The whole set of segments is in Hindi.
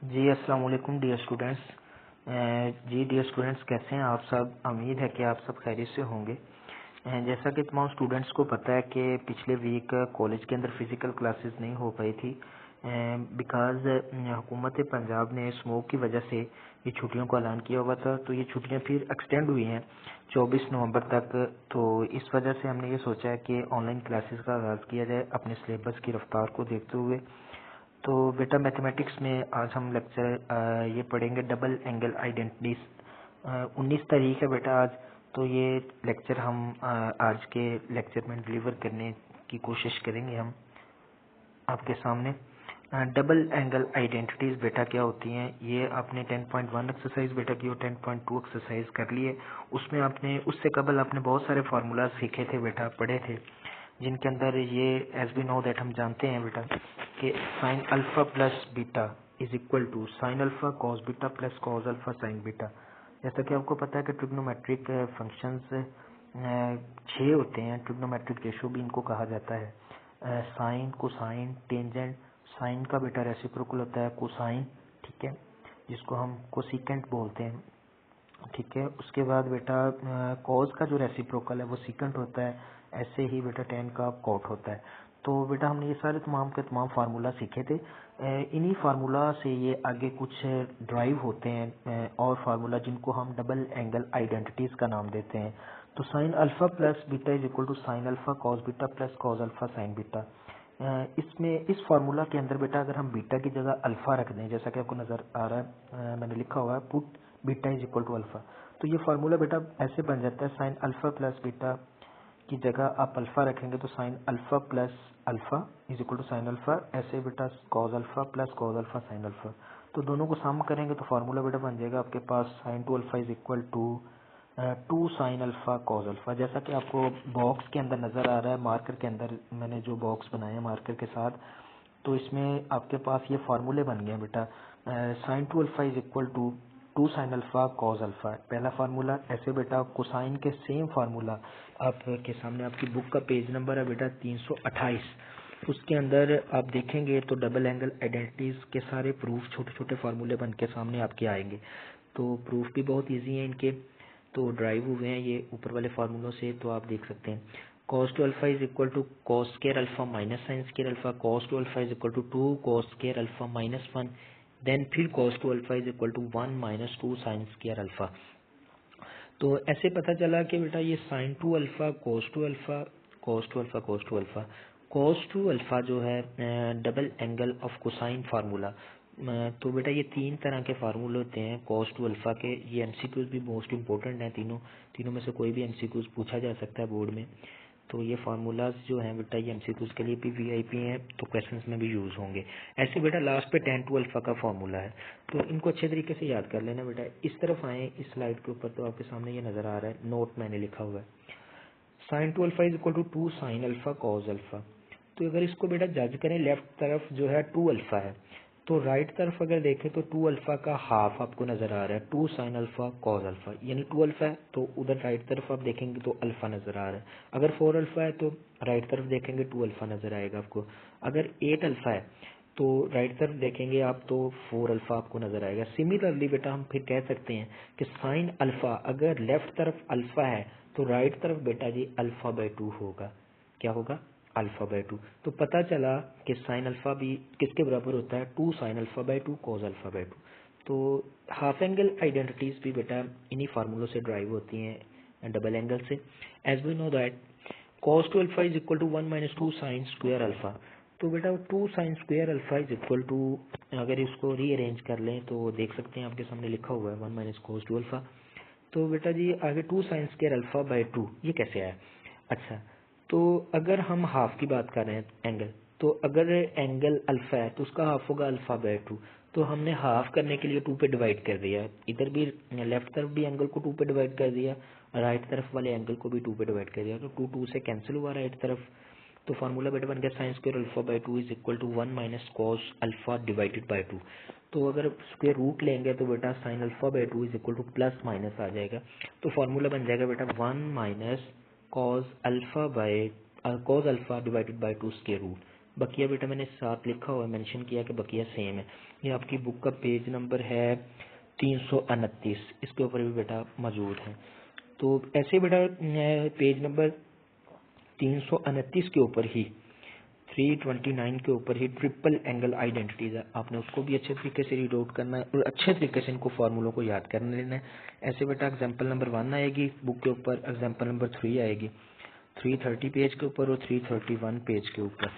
जी अस्सलाम वालेकुम डियर स्टूडेंट्स। जी डियर स्टूडेंट्स, कैसे हैं आप सब? उम्मीद है कि आप सब खैरियत से होंगे। जैसा कि तमाम स्टूडेंट्स को पता है कि पिछले वीक कॉलेज के अंदर फिजिकल क्लासेस नहीं हो पाई थी बिकॉज हुकूमत पंजाब ने स्मोक की वजह से ये छुट्टियों का ऐलान किया हुआ था। तो ये छुट्टियां फिर एक्सटेंड हुई हैं 24 नवंबर तक। तो इस वजह से हमने ये सोचा है कि ऑनलाइन क्लासेस का आगाज़ किया जाए अपने सिलेबस की रफ्तार को देखते हुए। तो बेटा मैथमेटिक्स में आज हम लेक्चर ये पढ़ेंगे डबल एंगल आइडेंटिटीज। 19 तारीख है बेटा आज। तो ये लेक्चर हम आज के लेक्चर में डिलीवर करने की कोशिश करेंगे हम आपके सामने। डबल एंगल आइडेंटिटीज बेटा क्या होती हैं, ये आपने 10.1 एक्सरसाइज बेटा की और 10.2 एक्सरसाइज कर लिए। उसमें आपने उससे कबल आपने बहुत सारे फार्मूलाज सीखे थे बेटा, पढ़े थे, जिनके अंदर ये एज वी नो दैट हम जानते हैं बेटा कि sine alpha plus beta is equal to sine alpha cos beta plus cos alpha sine beta. जैसा कि आपको पता है कि ट्रिग्नोमेट्रिक फंक्शंस 6 होते हैं। ट्रिग्नोमेट्रिक रेशो भी इनको कहा जाता है। Sign, cosine, tangent. साइन का बेटा रेसिप्रोकल होता है कोसाइन, ठीक है, जिसको हम कोसिकेंट बोलते हैं, ठीक है। उसके बाद बेटा कॉस का जो रेसिप्रोकल है वो सीकेंट होता है। ऐसे ही बेटा टेन का कॉट होता है। तो बेटा हमने ये सारे तमाम के तमाम फार्मूला सीखे थे। इन्हीं फार्मूला से ये आगे कुछ ड्राइव होते हैं और फार्मूला जिनको हम डबल एंगल आइडेंटिटीज का नाम देते हैं। तो sine alpha plus beta is equal to sine alpha cos beta plus cos alpha sine beta. इसमें इस फार्मूला के अंदर बेटा अगर हम बीटा की जगह अल्फा रख दें, जैसा कि आपको नजर आ रहा है, मैंने लिखा हुआ है put beta is equal to alpha. तो ये फार्मूला बेटा ऐसे बन जाता है, साइन अल्फा प्लस बीटा की जगह आप अल्फा रखेंगे तो sine alpha plus alpha is equal to sine alpha. ऐसे बेटा cos alpha plus cos alpha sine alpha. तो दोनों को सम करेंगे तो फार्मूला बेटा बन जाएगा आपके पास sine two alpha is equal to 2 sine alpha cos alpha. जैसा कि आपको बॉक्स के अंदर नजर आ रहा है, मार्कर के अंदर मैंने जो बॉक्स बनाया मार्कर के साथ, तो इसमें आपके पास ये फार्मूले बन गए हैं बेटा। Sine two alpha is equal to 2 sine alpha cos alpha, पहला फार्मूला। ऐसे बेटा कोसाइन के सेम फार्मूला आपके सामने, आपकी बुक का पेज नंबर है बेटा 328। उसके अंदर आप देखेंगे तो डबल एंगल आइडेंटिटीज के सारे प्रूफ छोटे छोटे फार्मूले बन के सामने आपके आएंगे। तो प्रूफ भी बहुत इजी है इनके, तो ड्राइव हुए हैं ये ऊपर वाले फार्मूलों से, तो आप देख सकते हैं। cos two alpha is equal to cos square alpha minus sine square alpha. cos two alpha is equal to 2 cos square alpha minus 1। Then फिर cos two alpha is equal to 1 minus 2 sine square alpha. तो ऐसे पता चला कि बेटा ये sine two alpha cos two alpha cos two alpha cos two alpha cos two alpha जो है double angle of cosine formula. तो बेटा ये 3 तरह के फार्मूले होते हैं cos टू अल्फा के। ये एमसीक्यूज भी मोस्ट इंपॉर्टेंट हैं, तीनों तीनों में से कोई भी एमसीक्यूज पूछा जा सकता है बोर्ड में। तो ये फार्मूलाज जो हैं बेटा ये एमसीक्यूज के लिए भी वीआईपी हैं, तो क्वेश्चंस में भी यूज होंगे। ऐसे बेटा लास्ट पे tan टू अल्फा का फार्मूला है, तो इनको अच्छे तरीके से याद कर लेना बेटा। इस तरफ आए इस स्लाइड के ऊपर, तो आपके सामने ये नजर आ रहा है, नोट मैंने लिखा हुआ है sine two alpha is equal to 2 sine alpha cos alpha. तो अगर इसको बेटा जज करें, लेफ्ट तरफ जो है 2 अल्फा है, तो राइट तरफ अगर देखें तो 2 अल्फा का हाफ आपको नजर आ रहा है 2 साइन अल्फा कॉज अल्फा, यानी 2 अल्फा है तो उधर राइट तरफ आप देखेंगे तो अल्फा नजर आ रहा है। अगर 4 अल्फा है तो राइट तरफ देखेंगे 2 अल्फा नजर आएगा आपको। अगर 8 अल्फा है तो राइट तरफ देखेंगे आप तो 4 अल्फा आपको नजर आएगा। सिमिलरली बेटा हम फिर कह सकते हैं कि साइन अल्फा अगर लेफ्ट तरफ अल्फा है तो राइट तरफ बेटा जी अल्फा बाय 2 होगा। क्या होगा? Alpha by 2। तो पता चला कि साइन अल्फा भी किसके बराबर होता है? 2 sine alpha by 2 cause alpha by 2। तो हाफ एंगल आइडेंटिटीज भी बेटा इन्हीं फार्मूलों से ड्राइव होती हैं डबल एंगल से। As we know that cos two alpha is equal to 1 minus 2 sine square alpha. तो बेटा 2 sine square alpha is equal to, अगर इसको रीअरेंज कर लें तो देख सकते हैं आपके सामने लिखा हुआ है 1 माइनस कोस टू अल्फा। तो बेटा जी आगे 2 साइन स्क्वायर अल्फा बाय 2 ये कैसे आया? अच्छा, तो अगर हम हाफ की बात कर रहे हैं एंगल, तो अगर एंगल अल्फा है तो उसका हाफ होगा अल्फा बाय 2। तो हमने हाफ करने के लिए 2 पे डिवाइड कर दिया, इधर भी लेफ्ट तरफ भी एंगल को 2 पे डिवाइड कर दिया, राइट तरफ वाले एंगल को भी 2 पे डिवाइड कर दिया, तो 2 2 से कैंसिल हुआ राइट तरफ। तो फार्मूला बेटा बन गया sine square alpha by 2 is equal to 1 minus cos alpha divided by 2। तो अगर स्क्वायर रूट लेंगे तो बेटा sine alpha by 2 is equal to plus minus आ जाएगा। तो फार्मूला बन जाएगा बेटा 1 minus cos alpha by cos alpha divided by 2 square root. बकिया बेटा मैंने 7 लिखा हुआ है, मेंशन किया कि बकिया सेम है। ये आपकी बुक का पेज नंबर है 329, इसके ऊपर भी बेटा मौजूद है। तो ऐसे बेटा पेज नंबर 329 के ऊपर ही 329 के ऊपर ही ट्रिपल एंगल आइडेंटिटीज है, आपने उसको भी अच्छे तरीके से रीड आउट करना है और अच्छे तरीके से इनको फार्मूलों को याद कर लेना है। ऐसे बेटा एग्जांपल नंबर 1 आएगी बुक के ऊपर, एग्जांपल नंबर 3 आएगी 330 पेज के ऊपर और 331 पेज के ऊपर,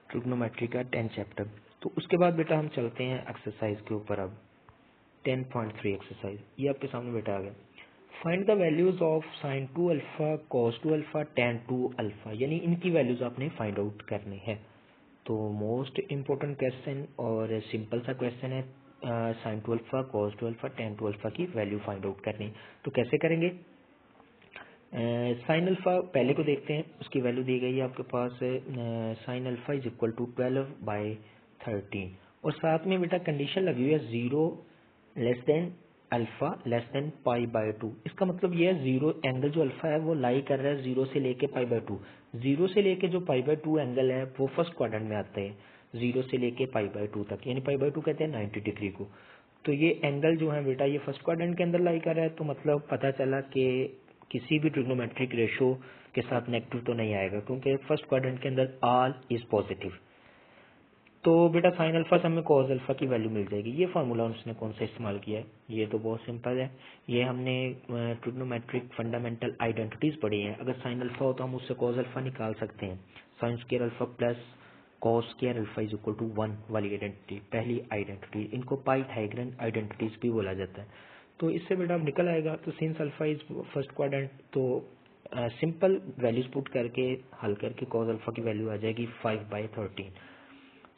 ट्रिग्नोमेट्री का 10 चैप्टर। तो उसके बाद बेटा हम चलते हैं एक्सरसाइज के ऊपर। अब 10.3 एक्सरसाइज ये आपके सामने बेटा आ गया। Find the values of sine 2 alpha, cos 2 alpha, tan 2 alpha, यानी इनकी वैल्यूज आपने फाइंड आउट करनी है। तो मोस्ट इम्पोर्टेंट क्वेश्चन और सिंपल सा क्वेश्चन है, sine 2 alpha, cos 2 alpha, tan 2 alpha की वैल्यू फाइंड आउट करनी। तो कैसे करेंगे? साइन अल्फा पहले को देखते हैं, उसकी वैल्यू दी गई है आपके पास, sine alpha is equal to 12/13 और साथ में बेटा कंडीशन लगी हुई है 0 less than alpha less than π/2। इसका मतलब ये है जीरो एंगल जो अल्फा है वो लाई कर रहा है 0 से लेके π/2। 0 से लेके जो π/2 एंगल है वो फर्स्ट क्वाड्रेंट में आते हैं, 0 से लेके π/2 तक, यानी π/2 कहते हैं 90 डिग्री को। तो ये एंगल जो है बेटा ये फर्स्ट क्वाड्रेंट के अंदर लाई कर रहा है, तो मतलब पता चला कि किसी भी ट्रिग्नोमेट्रिक रेशो के साथ नेगेटिव तो नहीं आएगा, क्योंकि फर्स्ट क्वाड्रेंट के अंदर ऑल इज पॉजिटिव। तो बेटा साइन अल्फा से हमें कॉस अल्फा की वैल्यू मिल जाएगी। ये फार्मूला उसने कौन सा इस्तेमाल किया है? ये तो बहुत सिंपल है, ये हमने ट्रिग्नोमेट्रिक फंडामेंटल आइडेंटिटीज पढ़ी है। अगर साइन अल्फा हो तो हम उससे कॉस अल्फा निकाल सकते हैं। Sine square alpha plus cos square alpha is equal to 1 वाली आइडेंटिटी, पहली आइडेंटिटी, इनको पाइथागोरन आइडेंटिटीज भी बोला जाता है। तो इससे बेटा अब निकल आएगा। तो since alpha is first quadrant, तो सिंपल वैल्यूज पुट करके हल करके कॉस अल्फा की वैल्यू आ जाएगी 5/13।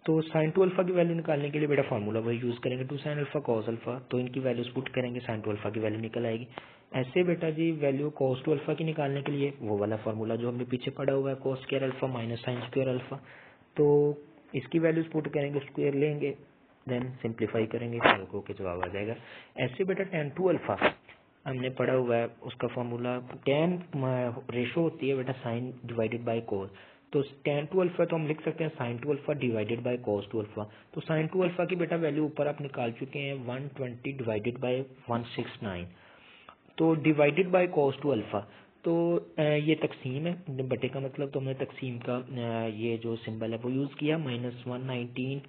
तो साइन 2 अल्फा की वैल्यू निकालने के लिए बेटा फार्मूला वही यूज करेंगे, 2 साइन अल्फा कॉस अल्फा, तो इनकी वैल्यूज पुट करेंगे, साइन 2 अल्फा की वैल्यू निकल आएगी। ऐसे बेटा जी वैल्यू कॉस 2 अल्फा की निकालने के लिए वो वाला फार्मूला जो हमने पीछे पढ़ा हुआ है, cos square alpha minus sign square alpha, तो इसकी वैल्यूज पुट करेंगे, स्क्वायर लेंगे, देन सिंप्लीफाई करेंगे, हल होकर जवाब आ जाएगा। ऐसे बेटा टेन 2 अल्फा हमने पढ़ा हुआ है, उसका फार्मूला टेन रेशो होती है बेटा साइन डिवाइडेड बाय कोस, तो टेन 2 अल्फा तो हम लिख सकते हैं sine 2 alpha divided by cos 2 alpha. तो साइन 2 अल्फा की बेटा वैल्यू ऊपर आप निकाल चुके हैं 120 डिवाइडेड बाय 169, तो डिवाइडेड बाय कॉस 2 अल्फा, तो ये तकसीम है, बटे का मतलब तो हमने तकसीम का ये जो सिंबल है वो यूज़ किया, -119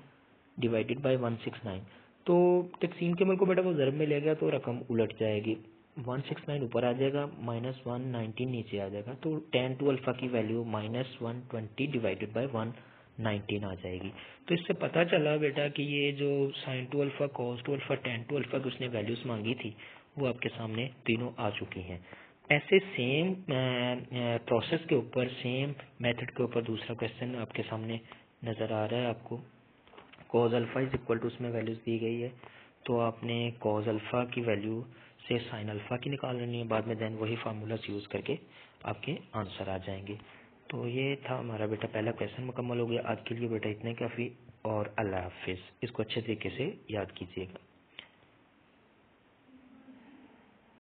डिवाइडेड बाय 169। तो तकसीम के अमल को बेटा वो ज़रब में ले गया तो रकम उलट जाएगी, 169 ऊपर आ जाएगा, -119 नीचे आ जाएगा, तो टेन 2 अल्फा की वैल्यू -120 डिवाइडेड बाय 119 आ जाएगी। तो इससे पता चला बेटा कि ये जो sine 2 alpha, cos 2 alpha, tan 2 alpha की उसने वैल्यूज मांगी थी वो आपके सामने तीनों आ चुकी हैं। ऐसे सेम प्रोसेस के ऊपर, सेम मेथड के ऊपर दूसरा क्वेश्चन आपके सामने नज़र आ रहा है आपको। Cos alpha is equal to उसमें वैल्यूज दी गई है, तो आपने कॉज अल्फा की वैल्यू से साइन अल्फा की निकाल लेनी है बाद में, देन वही फार्मूलाज यूज़ करके आपके आंसर आ जाएंगे। तो ये था हमारा बेटा पहला क्वेश्चन मुकम्मल हो गया। आज के लिए बेटा इतने काफ़ी, और अल्लाह हाफिज़। इसको अच्छे तरीके से याद कीजिएगा।